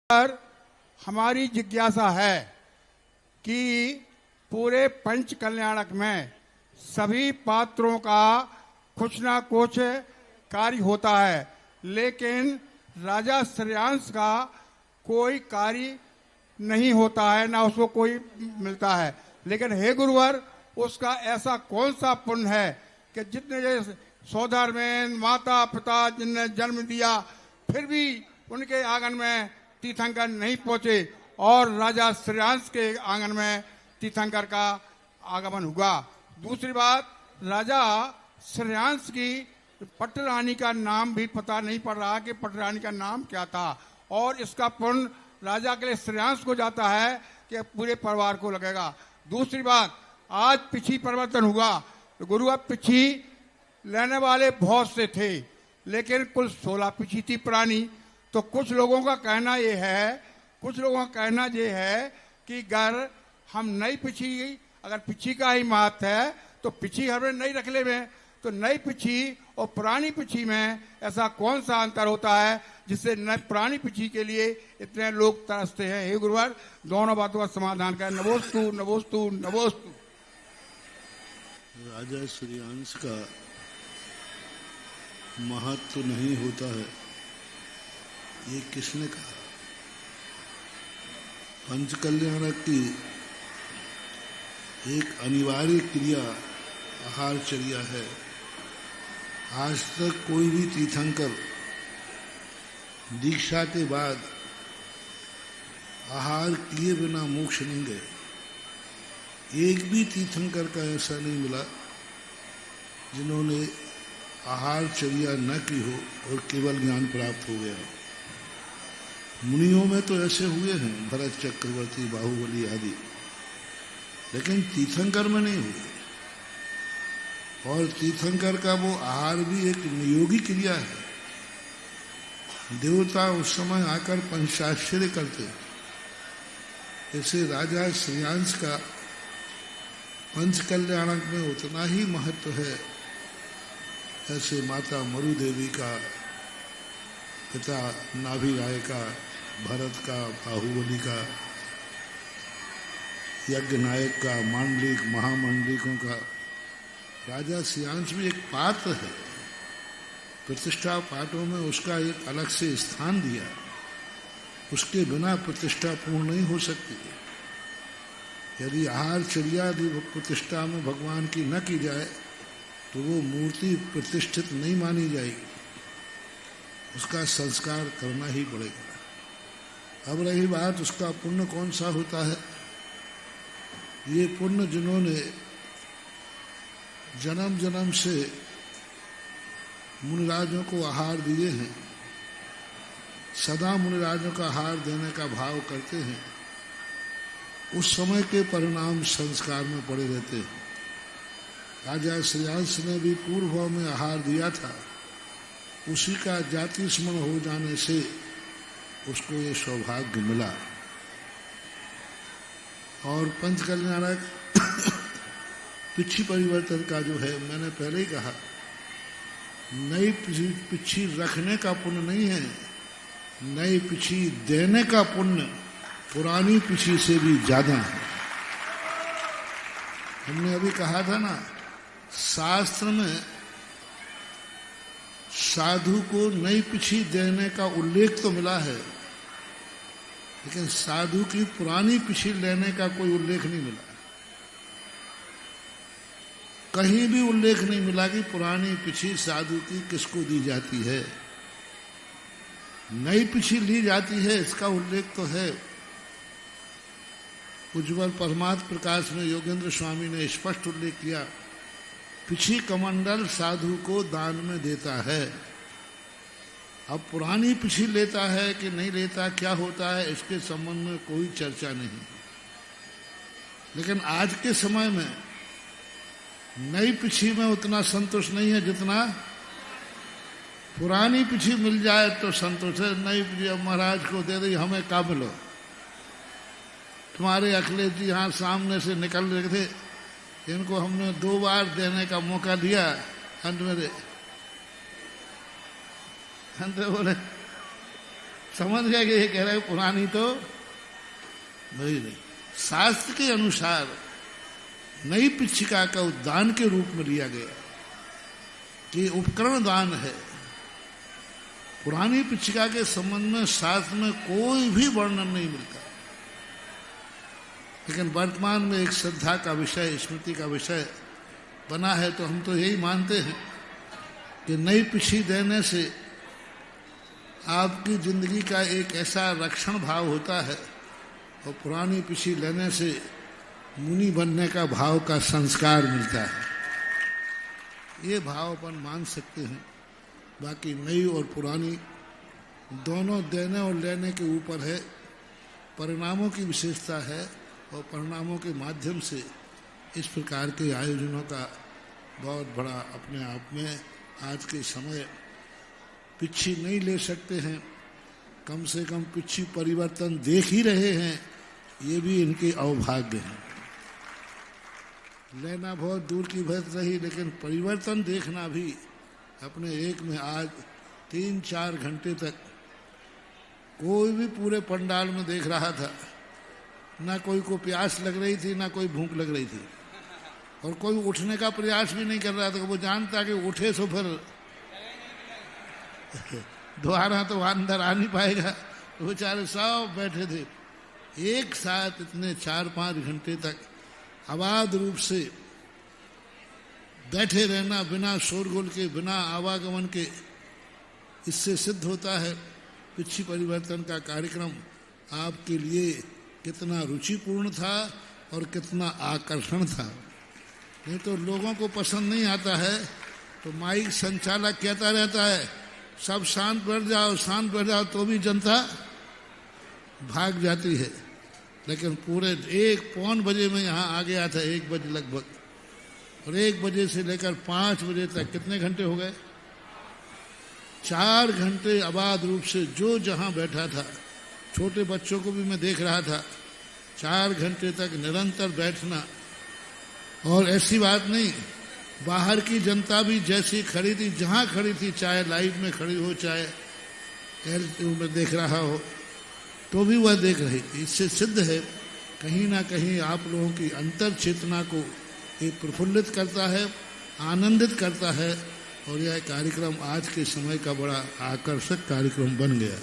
पर हमारी जिज्ञासा है कि पूरे पंच कल्याणक में सभी पात्रों का कुछ ना कुछ कार्य होता है, लेकिन राजा श्रेयांश का कोई कार्य नहीं होता है, ना उसको कोई मिलता है। लेकिन हे गुरुवर, उसका ऐसा कौन सा पुण्य है कि जितने सौदार में माता पिता जिनने जन्म दिया फिर भी उनके आंगन में तीर्थंकर नहीं पहुंचे और राजा श्रेयांश के आंगन में तीर्थंकर का आगमन हुआ। दूसरी बात, राजा श्रेयांश की पटरानी का नाम भी पता नहीं पड़ रहा कि पटरानी का नाम क्या था, और इसका पुण्य राजा के लिए श्रेयांश को जाता है कि पूरे परिवार को लगेगा। दूसरी बात, आज पिछी परिवर्तन हुआ तो गुरु अब पिछी लेने वाले बहुत से थे, लेकिन कुल 16 पिछी थी पुरानी। तो कुछ लोगों का कहना ये है कि अगर हम नई पिछी, अगर पिछी का ही महत्व है तो पिछी हमें नई रख ले में, तो नई पिछी और पुरानी पिछी में ऐसा कौन सा अंतर होता है जिससे पुरानी पिछी के लिए इतने लोग तरसते हैं। हे गुरुवर, दोनों बातों का समाधान करें। नमोस्तु नमोस्तु नमोस्तु। राजा श्रेयांश का महत्व नहीं होता है, ये किसने कहा? पंचकल्याणक की एक अनिवार्य क्रिया आहारचर्या है। आज तक कोई भी तीर्थंकर दीक्षा के बाद आहार किए बिना मोक्ष नहीं गए। एक भी तीर्थंकर का ऐसा नहीं मिला जिन्होंने आहारचर्या न की हो और केवल ज्ञान प्राप्त हो गया। मुनियों में तो ऐसे हुए हैं, भरत चक्रवर्ती, बाहुबली आदि, लेकिन तीर्थंकर में नहीं हुए। और तीर्थंकर का वो आहार भी एक नियोगी क्रिया है। देवता उस समय आकर पंचाश्चर्य करते। ऐसे राजा श्रेयांश का पंचकल्याणक में उतना ही महत्व है ऐसे माता मरु देवी का, पिता नाभि राय का, भरत का, बाहुबली का, यज्ञ नायक का, मांडलिक महामंडलिकों का। राजा श्रेयांश भी एक पात्र है। प्रतिष्ठा पाठों में उसका एक अलग से स्थान दिया। उसके बिना प्रतिष्ठा पूर्ण नहीं हो सकती। यदि आहारचर्या प्रतिष्ठा में भगवान की न की जाए तो वो मूर्ति प्रतिष्ठित नहीं मानी जाएगी। उसका संस्कार करना ही पड़ेगा। अब रही बात उसका पुण्य कौन सा होता है। ये पुण्य जिन्होंने जन्म जन्म से मुनिराजों को आहार दिए हैं, सदा मुनिराजों का आहार देने का भाव करते हैं, उस समय के परिणाम संस्कार में पड़े रहते हैं। राजा श्रेयांश ने भी पूर्व भाव में आहार दिया था, उसी का जाति स्मरण हो जाने से उसको ये सौभाग्य मिला। और पंचकल्याणक पिछी परिवर्तन का जो है, मैंने पहले ही कहा, नई पिछी रखने का पुण्य नहीं है, नई पिछी देने का पुण्य पुरानी पिछी से भी ज्यादा है। हमने अभी कहा था ना, शास्त्र में साधु को नई पिछी देने का उल्लेख तो मिला है, लेकिन साधु की पुरानी पिछी लेने का कोई उल्लेख नहीं मिला। कहीं भी उल्लेख नहीं मिला कि पुरानी पिछी साधु की किसको दी जाती है। नई पिछी ली जाती है, इसका उल्लेख तो है। उज्ज्वल परमात्म प्रकाश में योगेंद्र स्वामी ने स्पष्ट उल्लेख किया, पिछी कमंडल साधु को दान में देता है। अब पुरानी पिछी लेता है कि नहीं लेता, क्या होता है, इसके संबंध में कोई चर्चा नहीं। लेकिन आज के समय में नई पिछी में उतना संतोष नहीं है जितना पुरानी पिछी मिल जाए तो संतोष है। नई पिछी अब महाराज को दे दी, हमें क्या मिलो। तुम्हारे अखिलेश जी यहाँ सामने से निकल रहे थे, इनको हमने 2 बार देने का मौका दिया, अंत में बोले समझ गया कि ये कह रहे पुरानी तो नहीं। शास्त्र के अनुसार नई पिच्छिका का दान के रूप में लिया गया कि उपकरण दान है। पुरानी पिच्छिका के संबंध में शास्त्र में कोई भी वर्णन नहीं मिलता, लेकिन वर्तमान में एक श्रद्धा का विषय, स्मृति का विषय बना है। तो हम तो यही मानते हैं कि नई पिच्छी देने से आपकी जिंदगी का एक ऐसा रक्षण भाव होता है और पुरानी पिच्छी लेने से मुनि बनने का भाव का संस्कार मिलता है। ये भाव अपन मान सकते हैं। बाकी नई और पुरानी दोनों देने और लेने के ऊपर है, परिणामों की विशेषता है और परिणामों के माध्यम से इस प्रकार के आयोजनों का बहुत बड़ा अपने आप में आज के समय पिच्छी नहीं ले सकते हैं, कम से कम पिच्छी परिवर्तन देख ही रहे हैं, ये भी इनके अवभाग्य है। लेना बहुत दूर की बात रही, लेकिन परिवर्तन देखना भी अपने एक में आज 3-4 घंटे तक कोई भी पूरे पंडाल में देख रहा था, ना कोई को प्यास लग रही थी ना कोई भूख लग रही थी, और कोई उठने का प्रयास भी नहीं कर रहा था। वो जानता कि उठे तो फिर दोबारा तो अंदर आ नहीं पाएगा, तो बेचारे सब बैठे थे एक साथ इतने 4-5 घंटे तक आबाद रूप से बैठे रहना, बिना शोरगुल के, बिना आवागमन के। इससे सिद्ध होता है पिच्छी परिवर्तन का कार्यक्रम आपके लिए कितना रुचिपूर्ण था और कितना आकर्षण था। नहीं तो लोगों को पसंद नहीं आता है तो माइक संचालक कहता रहता है सब शांत बैठ जाओ, शांत बैठ जाओ, तो भी जनता भाग जाती है। लेकिन पूरे 1-1:15 बजे में यहाँ आ गया था, 1 बजे लगभग, और 1 बजे से लेकर 5 बजे तक कितने घंटे हो गए? 4 घंटे आबाद रूप से जो जहाँ बैठा था, छोटे बच्चों को भी मैं देख रहा था, 4 घंटे तक निरंतर बैठना। और ऐसी बात नहीं, बाहर की जनता भी जैसी खड़ी थी, जहाँ खड़ी थी, चाहे लाइट में खड़ी हो, चाहे एलटीवी में देख रहा हो, तो भी वह देख रही थी। इससे सिद्ध है कहीं ना कहीं आप लोगों की अंतर चेतना को ये प्रफुल्लित करता है, आनंदित करता है, और यह कार्यक्रम आज के समय का बड़ा आकर्षक कार्यक्रम बन गया।